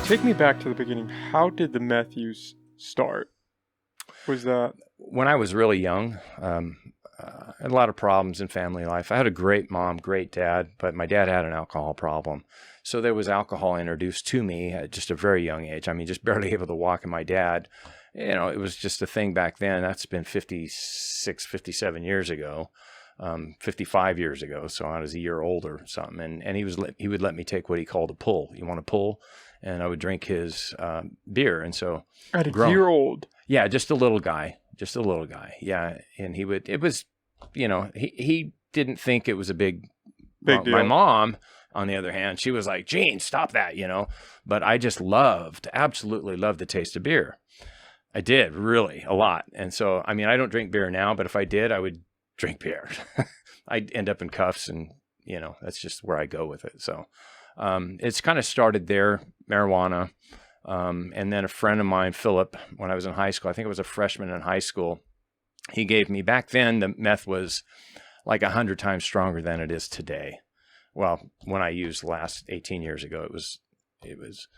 Take me back to the beginning. How did the meth use start? Was that When I was really young, I had a lot of problems in family life. I had a great mom, great dad, but my dad had an alcohol problem. So there was alcohol introduced to me at just a very young age. I mean, just barely able to walk. And my dad, it was just a thing back then. That's been 56, 57 years ago, 55 years ago. So I was a year older or something. And he would let me take what he called a pull. You want a pull? And I would drink his beer. And so at a year old? Yeah, just a little guy. Yeah. And he didn't think it was a big deal. My mom, on the other hand, she was like, Gene, stop that, But I just absolutely loved the taste of beer. I did, really, a lot. And so, I mean, I don't drink beer now, but if I did, I would drink beer. I'd end up in cuffs and, that's just where I go with it. So it's kind of started there, marijuana. And then a friend of mine, Philip, when I was in high school, I think I was a freshman in high school, he gave me, back then, the meth was like 100 times stronger than it is today. Well, when I used last 18 years ago, it was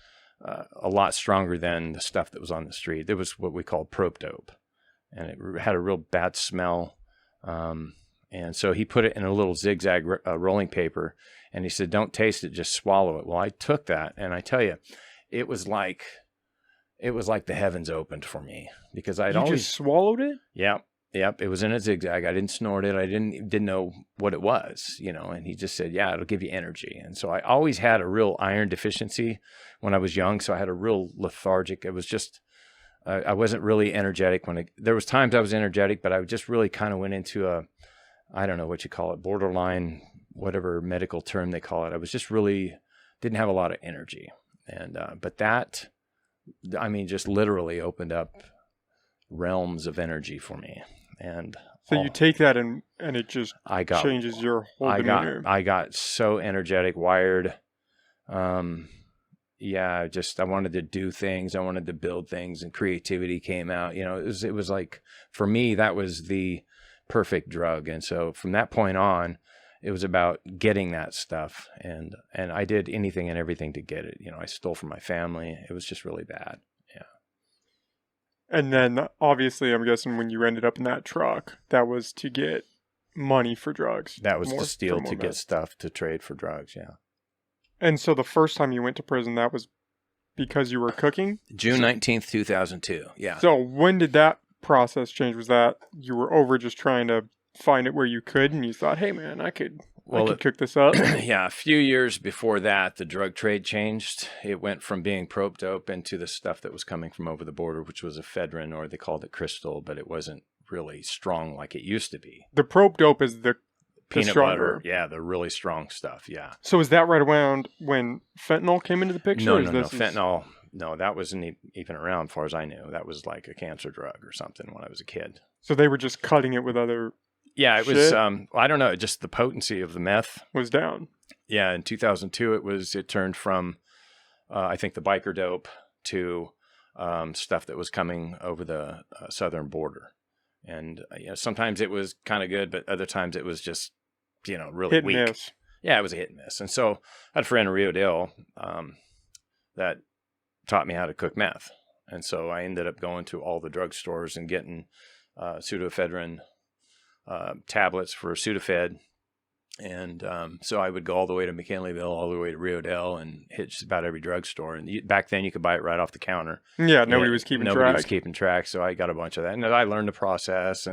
a lot stronger than the stuff that was on the street. There was what we called prope dope, and it had a real bad smell. And so he put it in a little zigzag rolling paper, and he said, don't taste it, just swallow it. Well, I took that, and I tell you, it was like the heavens opened for me, because I'd always just swallowed it. Yep. It was in a zigzag. I didn't snort it. I didn't know what it was, and he just said, yeah, it'll give you energy. And so I always had a real iron deficiency when I was young. So I had a real lethargic. It was just, I wasn't really energetic there was times I was energetic, but I just really kind of went into I don't know what you call it, borderline, whatever medical term they call it. I was just really didn't have a lot of energy. And, but that, I mean, just literally opened up realms of energy for me. And so you take that and it just changes your whole demeanor. I got so energetic, wired. I wanted to do things. I wanted to build things, and creativity came out. It was like, for me, that was the perfect drug. And so from that point on, it was about getting that stuff. And I did anything and everything to get it. I stole from my family. It was just really bad. And then, obviously, I'm guessing when you ended up in that truck, that was to get money for drugs. That was to steal to get stuff to trade for drugs, yeah. And so the first time you went to prison, that was because you were cooking? June 19th, 2002, yeah. So when did that process change? Was that you were over just trying to find it where you could, and you thought, hey, man, I could cook this up? Yeah, a few years before that, the drug trade changed. It went from being prope dope into the stuff that was coming from over the border, which was ephedrine, or they called it crystal, but it wasn't really strong like it used to be. The prope dope is the peanut butter. Yeah, the really strong stuff, yeah. So is that right around when fentanyl came into the picture? No. Fentanyl, no, that wasn't even around as far as I knew. That was like a cancer drug or something when I was a kid. So they were just cutting it with other... Yeah, it was, I don't know, just the potency of the meth was down. Yeah, in 2002, it turned from, I think, the biker dope to stuff that was coming over the southern border. And sometimes it was kind of good, but other times it was just, really hit weak. And miss. Yeah, it was a hit and miss. And so I had a friend in Rio Dale that taught me how to cook meth. And so I ended up going to all the drugstores and getting pseudoephedrine tablets for Sudafed. And so I would go all the way to McKinleyville, all the way to Rio Dale, and hit just about every drugstore. And back then you could buy it right off the counter. Yeah, nobody was keeping track. So I got a bunch of that. And I learned the process.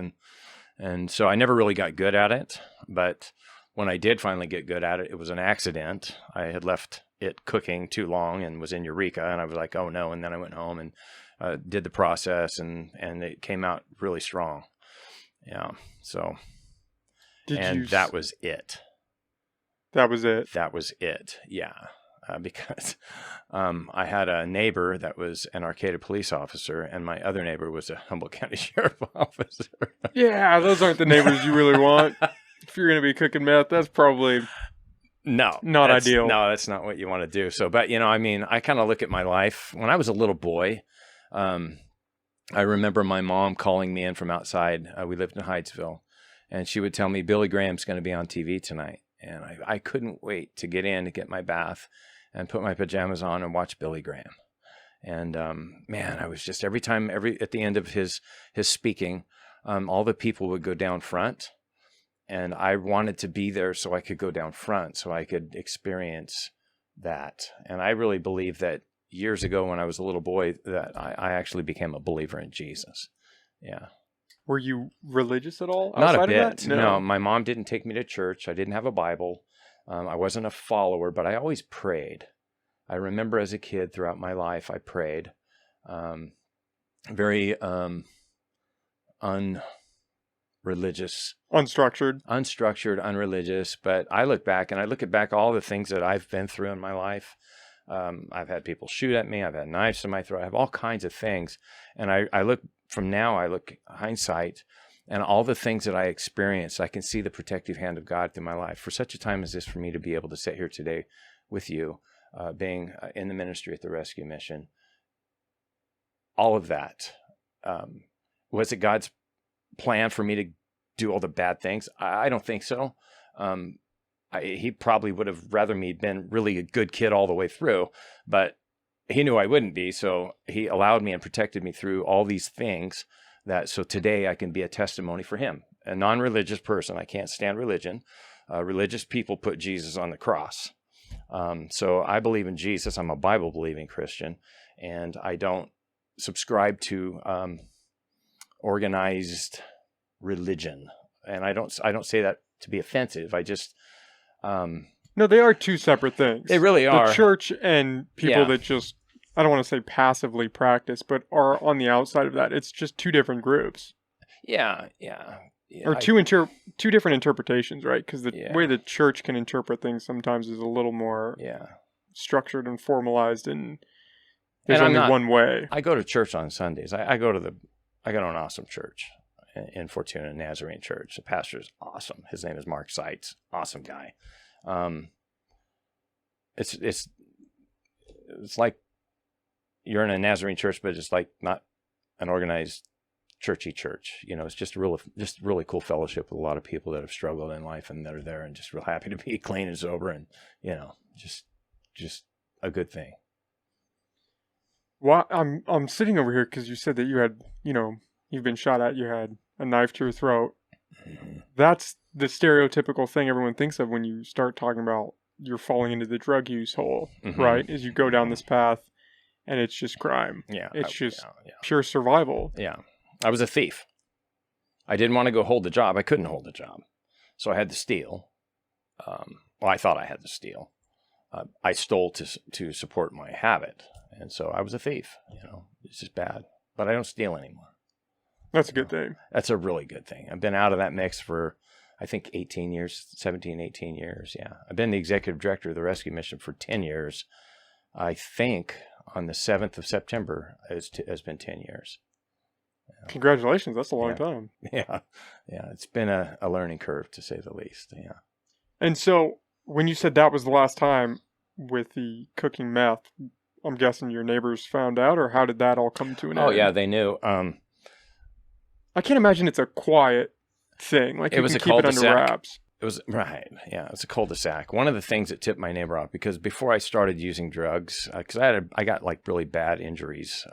And so I never really got good at it. But when I did finally get good at it, it was an accident. I had left it cooking too long and was in Eureka. And I was like, oh no. And then I went home and did the process, and it came out really strong. Yeah. So, that was it. That was it. That was it. Yeah. Because I had a neighbor that was an Arcata police officer, and my other neighbor was a Humboldt County Sheriff officer. Yeah, those aren't the neighbors you really want. If you're going to be cooking meth, that's probably not ideal. No, that's not what you want to do. So, but I kind of look at my life when I was a little boy. I remember my mom calling me in from outside. We lived in Hydesville, and she would tell me Billy Graham's going to be on TV tonight. And I couldn't wait to get in to get my bath and put my pajamas on and watch Billy Graham. And man, I was just at the end of his speaking, all the people would go down front, and I wanted to be there so I could go down front, so I could experience that. And I really believe that years ago when I was a little boy, that I actually became a believer in Jesus. Yeah. Were you religious at all? Not a bit. No, my mom didn't take me to church. I didn't have a Bible. I wasn't a follower, but I always prayed. I remember as a kid throughout my life, I prayed. Very unreligious. Unstructured, unreligious. But I look back at all the things that I've been through in my life. I've had people shoot at me. I've had knives in my throat. I have all kinds of things. And I look hindsight, and all the things that I experienced, I can see the protective hand of God through my life. For such a time as this, for me to be able to sit here today with you, being in the ministry at the rescue mission, all of that, was it God's plan for me to do all the bad things? I don't think so. He probably would have rather me been really a good kid all the way through, but he knew I wouldn't be. So he allowed me and protected me through all these things so today I can be a testimony for him. A non-religious person. I can't stand religion. Religious people put Jesus on the cross. So I believe in Jesus. I'm a Bible-believing Christian, and I don't subscribe to organized religion. And I don't say that to be offensive. I just no, they are two separate things. They really are. The church and people that just, I don't want to say passively practice, but are on the outside of that. It's just two different groups. Yeah. Or two different interpretations, right? Because the way the church can interpret things sometimes is a little more structured and formalized, and there's only one way. I go to church on Sundays. I go to an awesome church in Fortuna, Nazarene Church. The pastor is awesome. His name is Mark Seitz. Awesome guy. It's like you're in a Nazarene church, but it's like not an organized churchy church. It's just really cool fellowship with a lot of people that have struggled in life, and they're there and just real happy to be clean and sober, and just a good thing. Well, I'm sitting over here because you said that you had, you've been shot at, you had a knife to your throat. Mm-hmm. That's the stereotypical thing everyone thinks of when you start talking about you're falling into the drug use hole, mm-hmm. right? As you go down this path, and it's just crime. Yeah. It's just pure survival. Yeah. I was a thief. I didn't want to go hold the job. I couldn't hold the job. So I had to steal. I thought I had to steal. I stole to support my habit. And so I was a thief. It's just bad. But I don't steal anymore. That's a good thing. That's a really good thing. I've been out of that mix for, I think, 18 years, 17, 18 years. Yeah. I've been the executive director of the rescue mission for 10 years. I think on the 7th of September has been 10 years. Congratulations. That's a long time. Yeah. It's been a learning curve, to say the least. Yeah. And so when you said that was the last time with the cooking meth, I'm guessing your neighbors found out, or how did that all come to an end? Oh, yeah, they knew. I can't imagine it's a quiet thing. Like, it was keep it under wraps. It was, right, yeah, it was a cul-de-sac. One of the things that tipped my neighbor off, because before I started using drugs, because I got like really bad injuries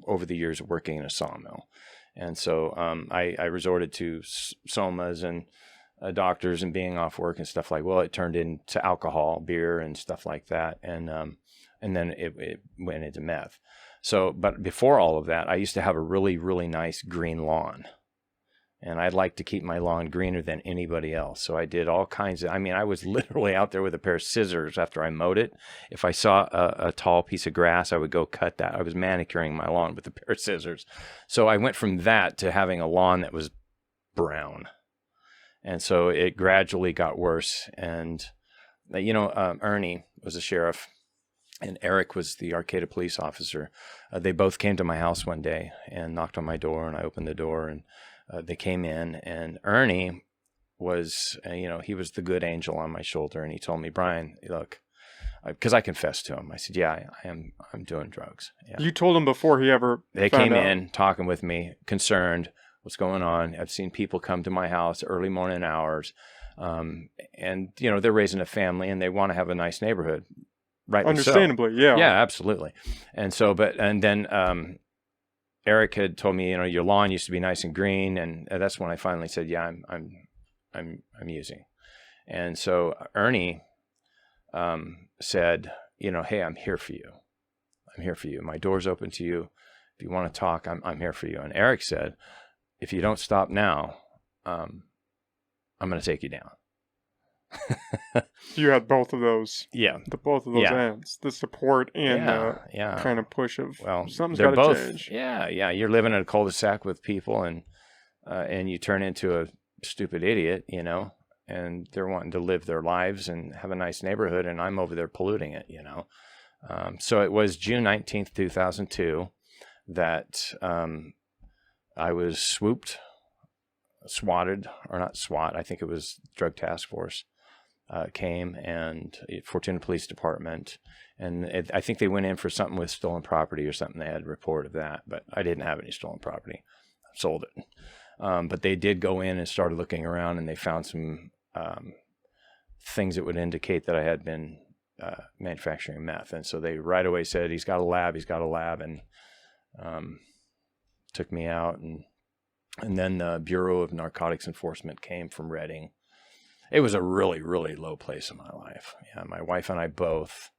over the years of working in a sawmill. And so I resorted to somas and doctors and being off work and stuff like, well, it turned into alcohol, beer and stuff like that. And then it went into meth. So, but before all of that, I used to have a really, really nice green lawn. And I'd like to keep my lawn greener than anybody else. So I did all kinds of, I was literally out there with a pair of scissors after I mowed it. If I saw a tall piece of grass, I would go cut that. I was manicuring my lawn with a pair of scissors. So I went from that to having a lawn that was brown. And so it gradually got worse. And, Ernie was a sheriff and Eric was the Arcata police officer. They both came to my house one day and knocked on my door, and I opened the door, and they came in, and Ernie was, he was the good angel on my shoulder. And he told me, Brian, look, because I confessed to him. I said, yeah, I'm doing drugs. Yeah. You told him before he ever They came in talking with me, concerned, what's going on. I've seen people come to my house early morning hours. And, they're raising a family and they want to have a nice neighborhood. rightly so. Understandably, yeah. Yeah, absolutely. And so, and then Eric had told me, your lawn used to be nice and green, and that's when I finally said, yeah, I'm using. And so Ernie said, hey, I'm here for you. I'm here for you. My door's open to you. If you want to talk, I'm here for you. And Eric said, if you don't stop now, I'm going to take you down. You had both of those. Yeah. Both of those ends. The support and the kind of push of, something's got to change. Yeah. You're living in a cul-de-sac with people, and you turn into a stupid idiot, and they're wanting to live their lives and have a nice neighborhood, and I'm over there polluting it, So it was June 19th, 2002 that I was swatted, or not SWAT, I think it was Drug Task Force, came, and Fortuna Police Department, and I think they went in for something with stolen property or something. They had a report of that, but I didn't have any stolen property. I sold it. But they did go in and started looking around, and they found some things that would indicate that I had been manufacturing meth. And so they right away said, he's got a lab, and took me out. And then the Bureau of Narcotics Enforcement came from Redding. It was a really, really low place in my life. Yeah, my wife and I both.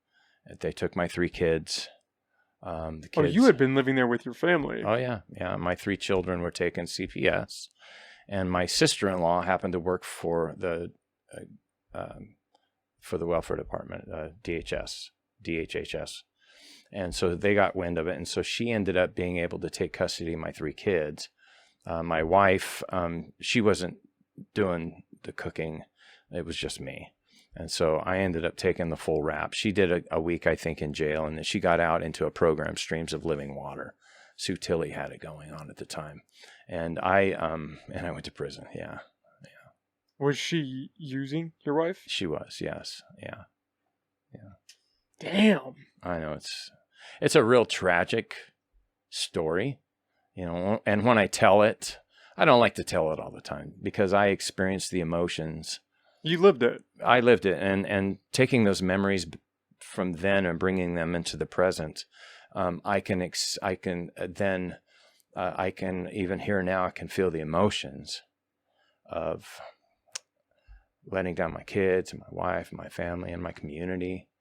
They took my 3 kids. The kids. Oh, you had been living there with your family. Oh, yeah. Yeah, my 3 children were taking CPS. And my sister-in-law happened to work for the welfare department, DHHS. And so they got wind of it. And so she ended up being able to take custody of my 3 kids. My wife, she wasn't doing the cooking. It was just me. And so I ended up taking the full rap. She did a week, I think, in jail. And then she got out into a program, Streams of Living Water. Sue Tilley had it going on at the time. And I went to prison. Yeah. Was she using your wife? She was, yes. Yeah. Damn. I know, it's a real tragic story, and when I tell it, I don't like to tell it all the time because I experienced the emotions. You lived it. I lived it, and taking those memories from then and bringing them into the present, I can even here now, I can feel the emotions of letting down my kids and my wife and my family and my community.